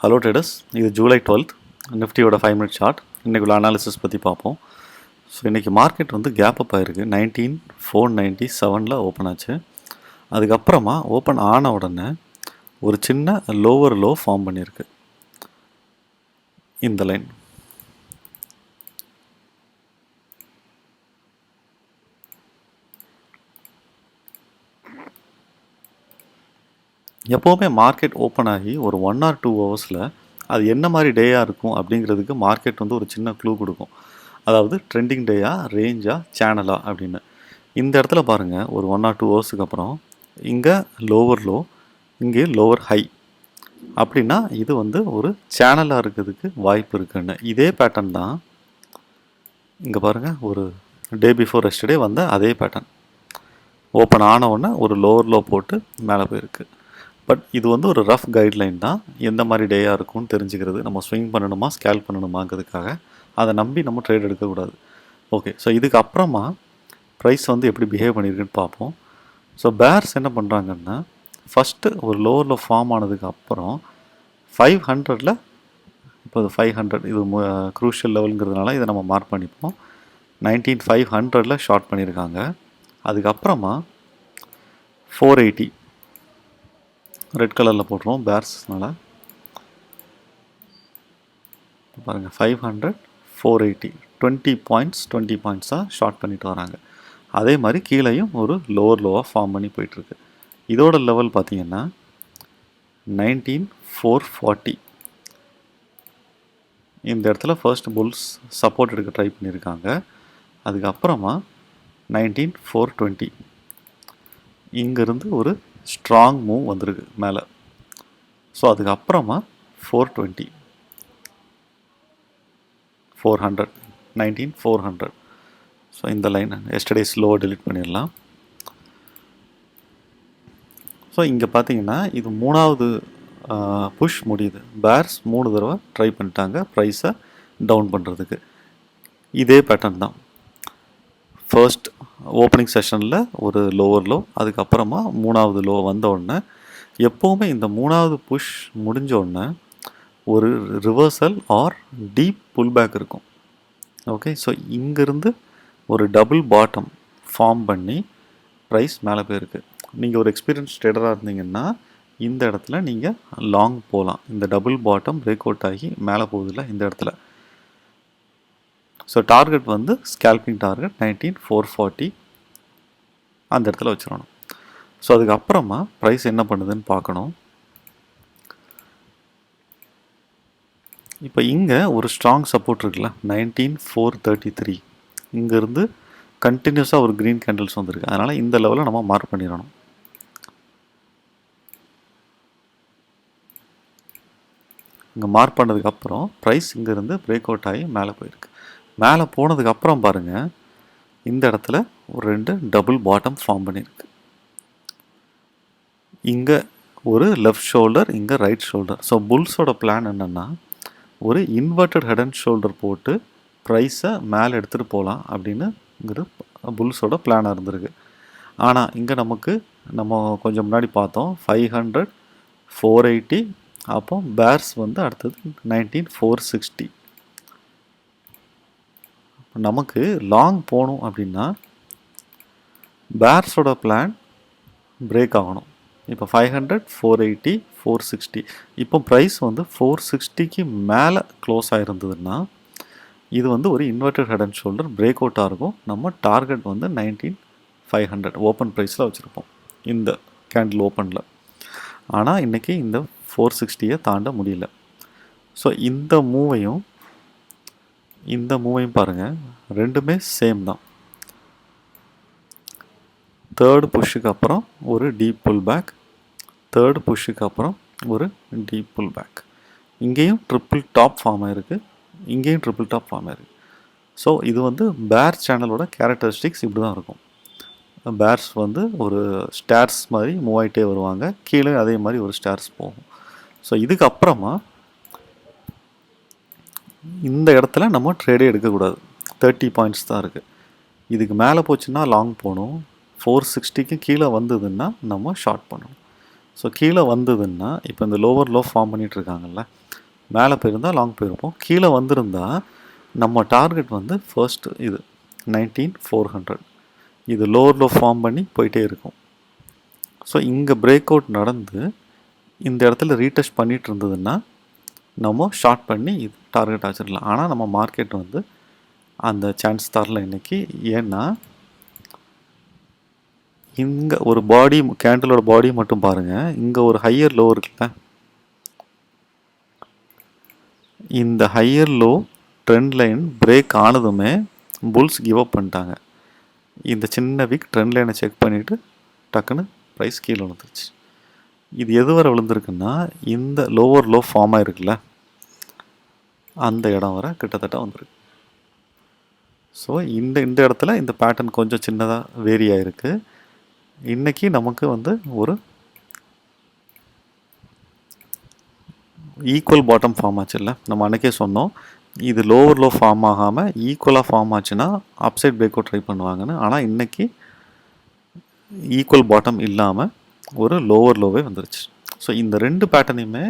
Hello traders, இது July 12th நிஃப்டியோட 5 minute chart. இன்றைக்குள்ள அனாலிசிஸ் பற்றி பார்ப்போம். ஸோ இன்றைக்கி மார்க்கெட் வந்து கேப் அப் ஆகிருக்கு. 19,497 ஓப்பன் ஆச்சு. அதுக்கப்புறமா ஓப்பன் ஆன உடனே ஒரு சின்ன லோவர் லோ ஃபார்ம் பண்ணியிருக்கு. இந்த லைன் எப்போவுமே மார்க்கெட் ஓப்பன் ஆகி ஒரு 1 or 2 ஹவர்ஸில் அது என்ன மாதிரி டேயாக இருக்கும் அப்படிங்கிறதுக்கு மார்க்கெட் வந்து ஒரு சின்ன க்ளூ கொடுக்கும். அதாவது ட்ரெண்டிங் டேயா, ரேஞ்சா, சேனலா அப்படின்னு. இந்த இடத்துல பாருங்கள், ஒரு 1 or 2 ஹவர்ஸுக்கு அப்புறம் இங்கே லோவர் லோ, இங்கே லோவர் ஹை. அப்படின்னா இது வந்து ஒரு சேனலாக இருக்கிறதுக்கு வாய்ப்பு இருக்குன்னு. இதே பேட்டர்ன் தான் இங்கே பாருங்கள், ஒரு டே பிஃபோர் எஸ்டர்டே வந்த அதே பேட்டர்ன். ஓப்பன் ஆன உடனே ஒரு லோவர் லோ போட்டு மேலே போயிருக்கு. பட் இது வந்து ஒரு ரஃப் கைட்லைன் தான். எந்த மாதிரி டேயாக இருக்கும்னு தெரிஞ்சுக்கிறது, நம்ம ஸ்விங் பண்ணணுமா ஸ்கேல் பண்ணணுமாங்கிறதுக்காக. அதை நம்பி நம்ம ட்ரேட் எடுக்கக்கூடாது. ஓகே, ஸோ இதுக்கு அப்புறமா ப்ரைஸ் வந்து எப்படி பிஹேவ் பண்ணியிருக்குன்னு பார்ப்போம். ஸோ பேர்ஸ் என்ன பண்ணுறாங்கன்னா, ஃபஸ்ட்டு ஒரு லோவரில் ஃபார்ம் ஆனதுக்கு அப்புறம் 500 இப்போ இது 500 இது க்ரூஷியல் லெவலுங்கிறதுனால இதை நம்ம மார்க் பண்ணிப்போம். 19,500 ஷார்ட் பண்ணியிருக்காங்க. அதுக்கப்புறமா 480 ரெட் கலரில் போட்டுருவோம் பேர்ஸ்னால. பாருங்கள், 500 480 20 பாயிண்ட்ஸாக ஷார்ட் பண்ணிட்டு வராங்க. அதே மாதிரி கீழேயும் ஒரு லோவர் லோவாக ஃபார்ம் பண்ணி போயிட்டுருக்கு. இதோட லெவல் பார்த்தீங்கன்னா 19,440. இந்த இடத்துல ஃபர்ஸ்ட் புல்ஸ் சப்போர்ட் எடுக்க ட்ரை பண்ணியிருக்காங்க. அதுக்கப்புறமா 19,420 இங்கேருந்து ஒரு ஸ்ட்ராங் மூவ் வந்திருக்கு மேலே. ஸோ அதுக்கப்புறமா 420 400 19,400. ஸோ இந்த லைன் எஸ்டர்டே ஸ்லோவாக டெலிட் பண்ணிடலாம். ஸோ இங்கே பார்த்தீங்கன்னா இது மூணாவது புஷ் முடியுது. பேர்ஸ் 3 தடவை ட்ரை பண்ணிட்டாங்க ப்ரைஸை டவுன் பண்ணுறதுக்கு. இதே பேட்டர்ன் தான். ஃபர்ஸ்ட் ஓப்பனிங் செஷனில் ஒரு லோவர் லோ, அதுக்கப்புறமா மூணாவது லோ வந்த உடனே எப்போவுமே இந்த மூணாவது புஷ் முடிஞ்ச உடனே ஒரு reversal or deep pull back இருக்கும். ஓகே, ஸோ இங்கேருந்து ஒரு டபுள் பாட்டம் ஃபார்ம் பண்ணி ப்ரைஸ் மேலே போயிருக்கு. நீங்கள் ஒரு எக்ஸ்பீரியன்ஸ் ட்ரேடராக இருந்தீங்கன்னா இந்த இடத்துல நீங்கள் லாங் போகலாம். இந்த டபுள் பாட்டம் பிரேக் அவுட் ஆகி மேலே போகுதில்ல இந்த இடத்துல. ஸோ டார்கெட் வந்து ஸ்கேல்பிங் டார்கெட் 19,440 அந்த இடத்துல வச்சிடணும். ஸோ அதுக்கப்புறமா ப்ரைஸ் என்ன பண்ணுதுன்னு பார்க்கணும். இப்போ இங்கே ஒரு ஸ்ட்ராங் சப்போர்ட் இருக்குல்ல 19,433. இங்கேருந்து கண்டினியூஸாக ஒரு க்ரீன் கேண்டில்ஸ் வந்துருக்கு. அதனால் இந்த லெவலில் நம்ம மார்க் பண்ணிடணும். இங்கே மார்க் பண்ணதுக்கப்புறம் ப்ரைஸ் இங்கேருந்து பிரேக் அவுட் ஆகி மேலே போயிருக்கு. மேலே போனதுக்கப்புறம் பாருங்கள், இந்த இடத்துல ஒரு 2 டபுள் பாட்டம் ஃபார்ம் பண்ணியிருக்கு. இங்கே ஒரு லெஃப்ட் ஷோல்டர், இங்கே ரைட் ஷோல்டர். ஸோ புல்ஸோட பிளான் என்னென்னா, ஒரு இன்வெர்டட் ஹெட் அண்ட் ஷோல்டர் போட்டு ப்ரைஸை மேலே எடுத்துகிட்டு போகலாம் அப்படின்னுங்கிற புல்ஸோட பிளானாக இருந்திருக்கு. ஆனால் இங்கே நம்ம கொஞ்சம் முன்னாடி பார்த்தோம் 500 480. அப்போ பேர்ஸ் வந்து அடுத்தது 19,460. நமக்கு லாங் போகணும் அப்படின்னா பேர்ஸோட பிளான் பிரேக் ஆகணும். இப்போ 500 480 460. இப்போ ப்ரைஸ் வந்து 460க்கு மேலே க்ளோஸ் ஆகிருந்ததுன்னா இது வந்து ஒரு inverted head and shoulder break அவுட்டாக இருக்கும். நம்ம டார்கெட் வந்து 19,500 ஓப்பன் ப்ரைஸில் வச்சுருப்போம் இந்த கேண்டில் ஓப்பனில். ஆனால் இன்றைக்கி இந்த 460 தாண்ட முடியல. ஸோ இந்த மூவையும் பாருங்கள், ரெண்டுமே சேம் தான். தேர்ட் புஷ்ஷுக்கு அப்புறம் ஒரு டீப் புல் பேக், தேர்ட் புஷ்ஷுக்கு அப்புறம் ஒரு டீப் புல் பேக். இங்கேயும் ட்ரிப்பிள் டாப் ஃபார்ம் ஆகிருக்கு, இங்கேயும் ட்ரிப்பிள் டாப் ஃபார்ம் ஆகிருக்கு. ஸோ இது வந்து பேர் சேனலோட கேரக்டரிஸ்டிக்ஸ் இப்படி தான் இருக்கும். பேர்ஸ் வந்து ஒரு ஸ்டார்ஸ் மாதிரி மூவ் ஆகிட்டே வருவாங்க, கீழே அதே மாதிரி ஒரு ஸ்டார்ஸ் போகும். ஸோ இதுக்கப்புறமா இந்த இடத்துல நம்ம ட்ரேடே எடுக்கக்கூடாது. 30 பாயிண்ட்ஸ் தான் இருக்குது. இதுக்கு மேலே போச்சுன்னா லாங் போகணும். 460க்கு கீழே வந்ததுன்னா நம்ம ஷார்ட் பண்ணணும். ஸோ கீழே வந்ததுன்னா இப்போ இந்த லோவர் லோ ஃபார்ம் பண்ணிகிட்ருக்காங்கல்ல, மேலே போயிருந்தால் லாங் போயிருப்போம். கீழே வந்திருந்தா நம்ம டார்கெட் வந்து ஃபர்ஸ்ட் இது 19400. இது லோவர் லோ ஃபார்ம் பண்ணி போயிட்டே இருக்கும். ஸோ இங்கே பிரேக் அவுட் நடந்து இந்த இடத்துல ரீடெஸ்ட் பண்ணிட்டு இருந்ததுன்னா நம்ம ஷார்ட் பண்ணி இது டார்கெட் வச்சிடலாம். ஆனால் நம்ம மார்க்கெட் வந்து அந்த சான்ஸ் தரல இன்னைக்கு. ஏன்னா இங்கே ஒரு பாடி கேண்டிலோட பாடி மட்டும் பாருங்கள். இங்கே ஒரு ஹையர் லோ இருக்குல்ல, இந்த higher low trend line break ஆனதுமே புல்ஸ் கிவ் அப் பண்ணிட்டாங்க. இந்த சின்ன வீக் ட்ரெண்ட் லைனை செக் பண்ணிவிட்டு டக்குன்னு ப்ரைஸ் கீழே விழுந்துருச்சு. இது எது வரை விழுந்திருக்குன்னா இந்த லோவர் லோ ஃபார்ம் ஆகிருக்குல்ல அந்த இடம் வரை கிட்டத்தட்ட வந்துருக்கு. ஸோ இந்த இடத்துல இந்த பேட்டர்ன் கொஞ்சம் சின்னதாக வேரி ஆகிருக்கு. இன்றைக்கி நமக்கு வந்து ஒரு ஈக்குவல் பாட்டம் ஃபார்ம் ஆச்சு இல்லை, நம்ம அன்றைக்கே சொன்னோம் இது லோவர் லோ ஃபார்ம் ஆகாமல் ஈக்குவலாக ஃபார்ம் ஆச்சுன்னா அப்சைட் பிரேக் அவுட் ட்ரை பண்ணுவாங்கன்னு. ஆனால் இன்றைக்கி ஈக்குவல் பாட்டம் இல்லாமல் ஒரு லோவர் லோவே வந்துருச்சு. ஸோ இந்த ரெண்டு பேட்டர்னையுமே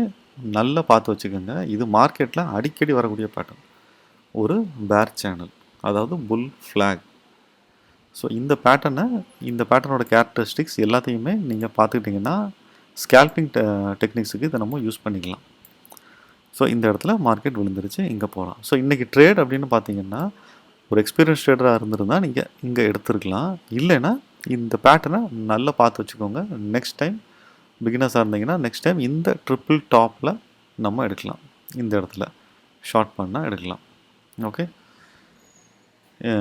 நல்லா பார்த்து வச்சுக்கோங்க. இது மார்க்கெட்டில் அடிக்கடி வரக்கூடிய பேட்டர்ன், ஒரு பேர் சேனல், அதாவது புல் ஃப்ளாக். ஸோ இந்த பேட்டர்னோட கேரக்டரிஸ்டிக்ஸ் எல்லாத்தையுமே நீங்கள் பார்த்துக்கிட்டிங்கன்னா ஸ்கேல்பிங் டெக்னிக்ஸுக்கு இதை நம்ம யூஸ் பண்ணிக்கலாம். ஸோ இந்த இடத்துல மார்க்கெட் விழுந்துருச்சு, இங்கே போகலாம். ஸோ இன்றைக்கி ட்ரேட் அப்படின்னு பார்த்தீங்கன்னா ஒரு எக்ஸ்பீரியன்ஸ் ட்ரேடராக இருந்திருந்தால் நீங்கள் இங்கே எடுத்துருக்கலாம். இல்லைன்னா இந்த பேட்டர்னை நல்லா பார்த்து வச்சுக்கோங்க. நெக்ஸ்ட் டைம் பிகினர்ஸாக இருந்தீங்கன்னா நெக்ஸ்ட் டைம் இந்த ட்ரிப்பிள் டாப்பில் நம்ம எடுக்கலாம். இந்த இடத்துல ஷார்ட் பண்ணால் எடுக்கலாம். ஓகே,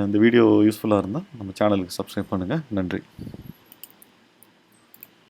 இந்த வீடியோ யூஸ்ஃபுல்லாக இருந்தால் நம்ம சேனலுக்கு சப்ஸ்கிரைப் பண்ணுங்கள். நன்றி.